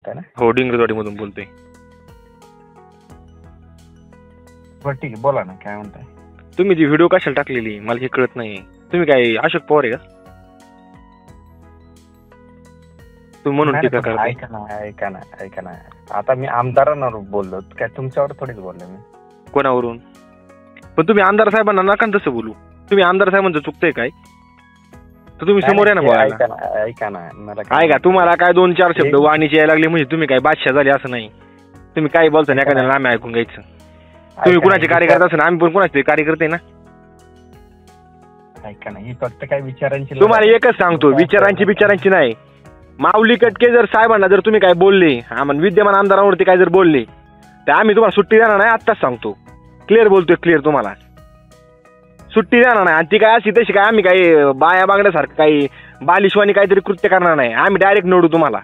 हो, डिंगरवाडीमधून बोलतोय. बरं ठीक आहे, बोला ना, काय म्हणताय? तुम्ही जी व्हिडिओ कशाला टाकलेली मला हे कळत नाही. तुम्ही काय अशोक पवार आहे का? तुम्ही म्हणून टीका करताय. ऐका ना, आता मी आमदारांवर बोललो, काय तुमच्यावर थोडीच बोललो मी. कोणावरून? पण तुम्ही आमदार साहेबांना नका तसं बोलू. तुम्ही आमदार साहेबांचं चुकतंय काय? तर तुम्ही समोर या ना बोलायला. ऐका ना, मला ऐका, तुम्हाला काय 2-4 शब्द वाणीचे यायला लागले म्हणजे तुम्ही काय बादशाह झाले असं नाही. तुम्ही काय बोलता ना, एखाद्याला आम्ही ऐकून घ्यायचं. तुम्ही कुणाचे कार्यकर्ते असेल, आम्ही पण कुणाचे कार्यकर्ते ना. ऐका ना, ही फक्त काय विचारांची, तुम्हाला एकच सांगतो, विचारांची नाही. माऊली कटके जर साहेबांना जर तुम्ही काय बोलले, आम्हाला विद्यमान आमदारांवरती काय जर बोलले, तर आम्ही तुम्हाला सुट्टी देणार नाही. आत्ताच सांगतो, क्लिअर बोलतोय, क्लिअर. तुम्हाला सुट्टी देणार नाही. आणि ती काय अशी तशी काय आम्ही काही बाया बांगड्यासारखं काही बालिशवानी काहीतरी कृत्य करणार नाही. आम्ही डायरेक्ट नडू तुम्हाला.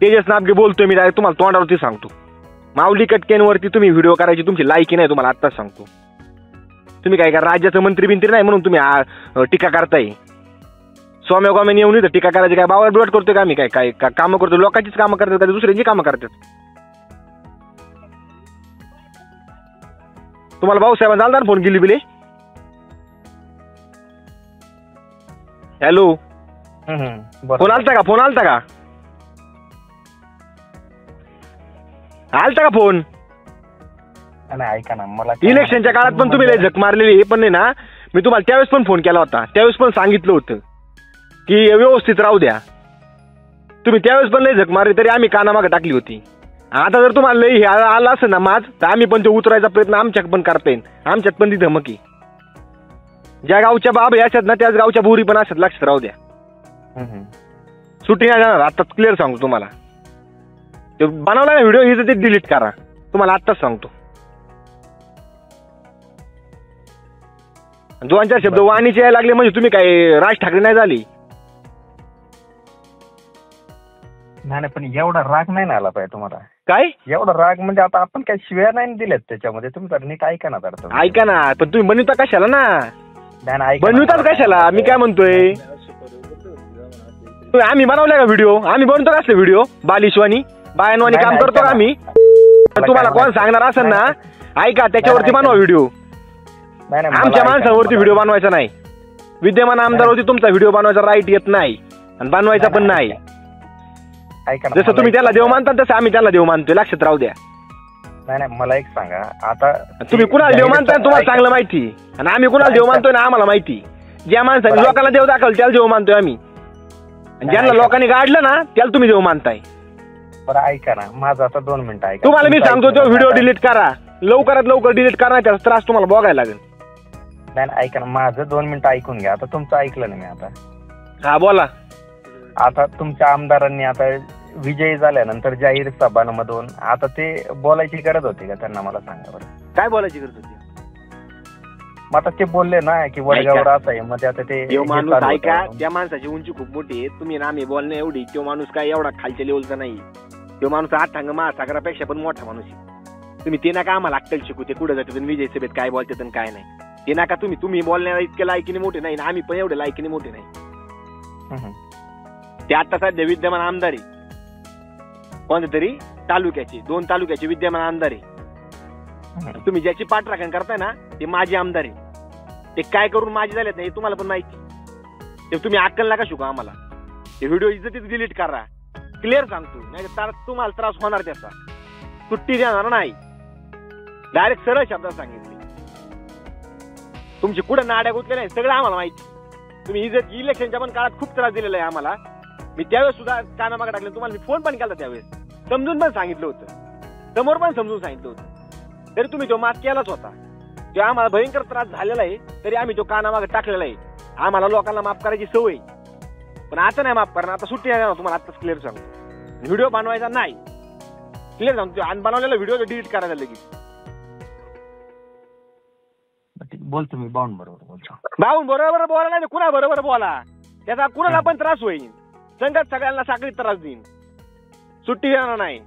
तेजस नाबगे बोलतोय मी, डायरेक्ट तुम्हाला तोंडावरती सांगतो. माऊली कटकेंवरती तुम्ही व्हिडिओ करायची तुमची लायकी नाही. तुम्हाला आत्ताच सांगतो. तुम्ही काय करा, राज्याचं मंत्री बिंत्री नाही म्हणून तुम्ही टीका करताय. सौम्य गोम्याने येऊन इथं टीका करायची काय बावळ बिवट करतोय का? आम्ही काय कामं करतो? लोकांचीच कामं करतात का दुसऱ्यांची कामं करतात? तुम्हाला भाऊसाहेबांना चालणार फोन केली बिले? हॅलो, फोन आलता का? आलता का फोन? ऐका ना, मला इलेक्शनच्या काळात पण तुम्ही लय झक मारलेली. पण नाही ना, मी तुम्हाला त्यावेळेस पण फोन केला होता. त्यावेळेस पण सांगितलं होतं की व्यवस्थित राहू द्या. तुम्ही त्यावेळेस पण लय झक मारली, तरी आम्ही कानामागे टाकली होती. आता जर तुम्हाला लई हे आलं असं ना माज, तर आम्ही पण ते उतरायचा प्रयत्न आमच्यात पण करता येईल. आमच्यात पण ती धमकी. ज्या गावच्या बाब असतात ना, त्याच गावच्या बोरी पण असतात. लक्षात राहू द्या. सुट्टी नाही जाणार. आता क्लिअर सांगतो तुम्हाला. ते बनवला ना व्हिडिओ, हिचं ते डिलीट करा. तुम्हाला आत्ताच सांगतो. 2-4 शब्द वाणीचे यायला लागले म्हणजे तुम्ही काय राज ठाकरे नाही झाली? नाही, पण एवढा राग नाही ना आला पाहिजे तुम्हाला. काय एवढा राग म्हणजे आता आपण काय शिव्या नाही दिल्यात त्याच्यामध्ये. तुमचा नीट ऐका ना. ऐका ना, पण तुम्ही बनवता कशाला ना? बनवतात कशाला? मी काय म्हणतोय, आम्ही बनवलाय का व्हिडिओ? आम्ही बनवतो का असले व्हिडिओ? बालिशवानी बायनवानी काम करतो का आम्ही? तुम्हाला कोण सांगणार असेल ना, ऐका, त्याच्यावरती बनवा व्हिडिओ. आमच्या माणसावरती व्हिडिओ बनवायचा नाही. विद्यमान आमदारवरती तुमचा व्हिडिओ बनवायचा राईट येत नाही आणि बनवायचा पण नाही. जसं तुम्ही त्याला देव मानता तसं आम्ही त्याला देव मानतोय. लक्षात राहू द्या. नाही, मला एक सांगा, आता तुम्ही कुणाला देव मानताय तुम्हाला चांगलं माहिती, आणि आम्ही कुणाला देव मानतोय ना आम्हाला माहिती. ज्या माणसाने लोकांना देव दाखवलं त्याला देव मानतोय आम्ही, आणि ज्यांना लोकांनी गाडलं ना त्याला तुम्ही देव मानताय. बरं ऐका ना, माझं आता 2 मिनिटं ऐका. तुम्हाला मी सांगतो, तो व्हिडिओ डिलीट करा. लवकरात लवकर डिलीट करा, त्याचा त्रास तुम्हाला बघायला लागेल. नाही, ऐका ना, माझं 2 मिनिटं ऐकून घ्या. आता तुमचं ऐकलं ना मी. आता हा, बोला. आता तुमच्या आमदारांनी आता विजयी झाल्यानंतर जाहीर सभांमधून आता ते बोलायची गरज होती का त्यांना? मला सांगा बरं, काय बोलायची गरज होती? मग आता ते बोलले ना की वडगावर असं आहे. मग आता ते माणूस ऐका, त्या माणसाची उंची खूप मोठी आहे. तुम्ही ना आम्ही बोलणे एवढी, तो माणूस काय एवढा खालच्या लेवलचा नाही. तो माणूस आठांग महासागरापेक्षा पण मोठा माणूस आहे. तुम्ही ते नका आम्हाला अक्कल शिकू. ते कुठे जातात विजय सभेत काय बोलतात आणि काय नाही ते नका. तुम्ही बोलण्याला इतक्या लायकीने मोठे नाही, आम्ही पण एवढे लायकीने मोठे नाही. ते आता सध्या विद्यमान आमदार आहे. कोणत्या तरी तालुक्याचे, 2 तालुक्याचे विद्यमान आमदार आहे. तुम्ही ज्याची पाठराखण करताय ना ते माझे आमदार आहे. ते काय करून माझे झालेत नाही तुम्हाला पण माहिती. ते तुम्ही अक्कल नका शिकू आम्हाला. ते व्हिडिओ इज्जतीत डिलीट करा. क्लिअर सांगतो, नाही तर तुम्हाला त्रास होणार. त्याचा सुट्टी देणार नाही. डायरेक्ट सरळ शब्दात सांगितले. तुमची कुठं नाड्या गुतल्या नाही सगळं आम्हाला माहिती. तुम्ही इलेक्शनच्या पण काळात खूप त्रास दिलेला आहे आम्हाला. मी त्यावेळेस सुद्धा कानामागे टाकले. तुम्हाला मी फोन पण केला त्यावेळेस, समजून पण सांगितलं होतं, समोर पण समजून सांगितलं होतं. तरी तुम्ही तो मात केलाच होता. जो आम्हाला भयंकर त्रास झालेला आहे तरी आम्ही तो कानामागे टाकलेला आहे. आम्हाला लोकांना माफ करायची सवय, पण आता नाही माफ करणार. आता सुट्टी नाही तुम्हाला. आताच क्लिअर सांगतो, व्हिडिओ बनवायचा नाही. क्लिअर सांगतो, आणि बनवलेला व्हिडिओ डिलीट करायचा लगेच. बोल तुम्ही बावून बरोबर बोलतो. बावून बरोबर बोला, नाही कुणा बरोबर बोला. त्याचा कुणाला पण त्रास होईल. संगत सगळ्यांना साखळीत त्रास देईन. सुट्टी देणार नाही.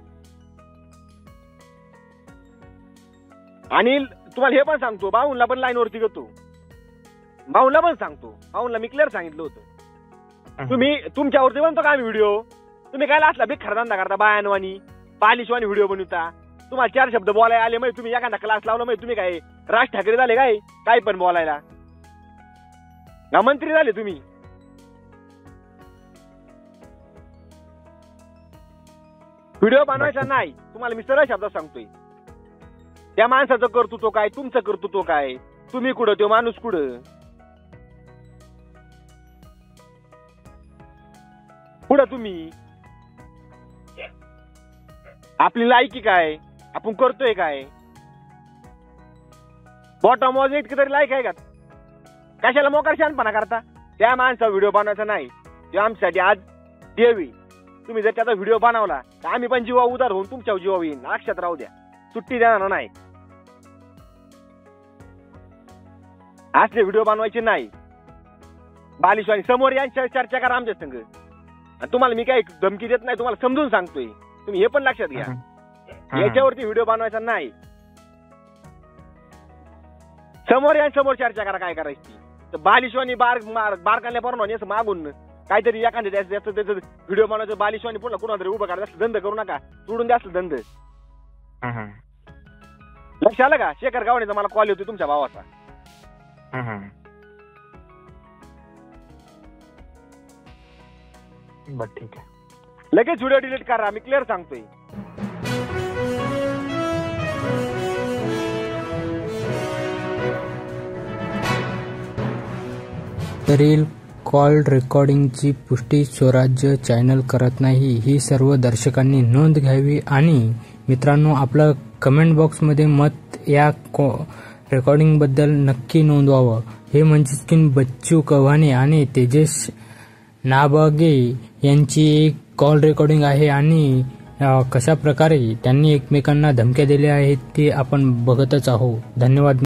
आणि तुम्हाला हे पण सांगतो, बावूनला पण लाईनवरती घेतो. बावूनला पण सांगतो, बावूनला मी क्लिअर सांगितलं होतं. तुम्ही तुमच्यावरती बनतो का आम्ही व्हिडिओ? तुम्ही काय असला भिकार धंदा करता बायानवानी पालिशवानी व्हिडिओ बनवता. तुम्हाला 4 शब्द बोलायला आले म्हणजे तुम्ही एखादा क्लास लावला म्हणजे तुम्ही काय राज ठाकरे झाले काय पण बोलायला का मंत्री झाले तुम्ही. व्हिडिओ बनवायचा नाही तुम्हाला मी सरळ शब्दात सांगतोय. त्या माणसाचं कर्तृत्व काय तुमचं कर्तृत्व काय तुम्ही कुठं तो माणूस कुठं तुम्ही आपली लायकी काय आपण करतोय काय बॉटम वॉज इतकी तरी लायक आहे का कशाला मोकार शहाणपणा करता. त्या माणसा व्हिडिओ बनवायचा नाही ते आमच्यासाठी आज देवी. तुम्ही जर त्याचा व्हिडिओ बनवला तर आम्ही पण जीवा उदार होऊन तुमच्यावर जीवा येईन लक्षात राहू द्या. सुट्टी देणार नाही असले व्हिडिओ बनवायचे नाही. बालिशवाणी समोर यांच्या चर्चा करा आमच्या संग. तुम्हाला मी काही धमकी देत नाही तुम्हाला समजून सांगतोय तुम्ही हे पण लक्षात घ्या. याच्यावरती व्हिडिओ बनवायचा नाही. समोर चर्चा करा काय करायची. तर बालिशवाणी बारकाल्या पोरांनी असं मागून काहीतरी एखाद्या त्याचं व्हिडिओ बनवायचं बालिशवाणी पुन्हा कुणाला तरी उभं करायचं असं धंद करू नका. सोडून द्या असलं धंद. लक्ष आलं का. शेखर गावणेचा मला कॉल होतो तुमच्या भावाचा. बर ठीक आहे. लगेच व्हिडिओ डिलीट करा मी क्लिअर सांगतोय. वरील कॉल रेकॉर्डिंगची पुष्टी स्वराज्य चॅनल करत नाही ही सर्व दर्शकांनी नोंद घ्यावी. आणि मित्रांनो आपलं कमेंट बॉक्समध्ये मत या रेकॉर्डिंगबद्दल नक्की नोंदवावं. हे म्हणजेच की बच्चू कव्हाणे आणि तेजस नाबागे यांची एक कॉल रेकॉर्डिंग आहे आणि कशा प्रकारे त्यांनी एकमेकांना धमक्या दिल्या आहेत ते आपण बघतच आहोत. धन्यवाद.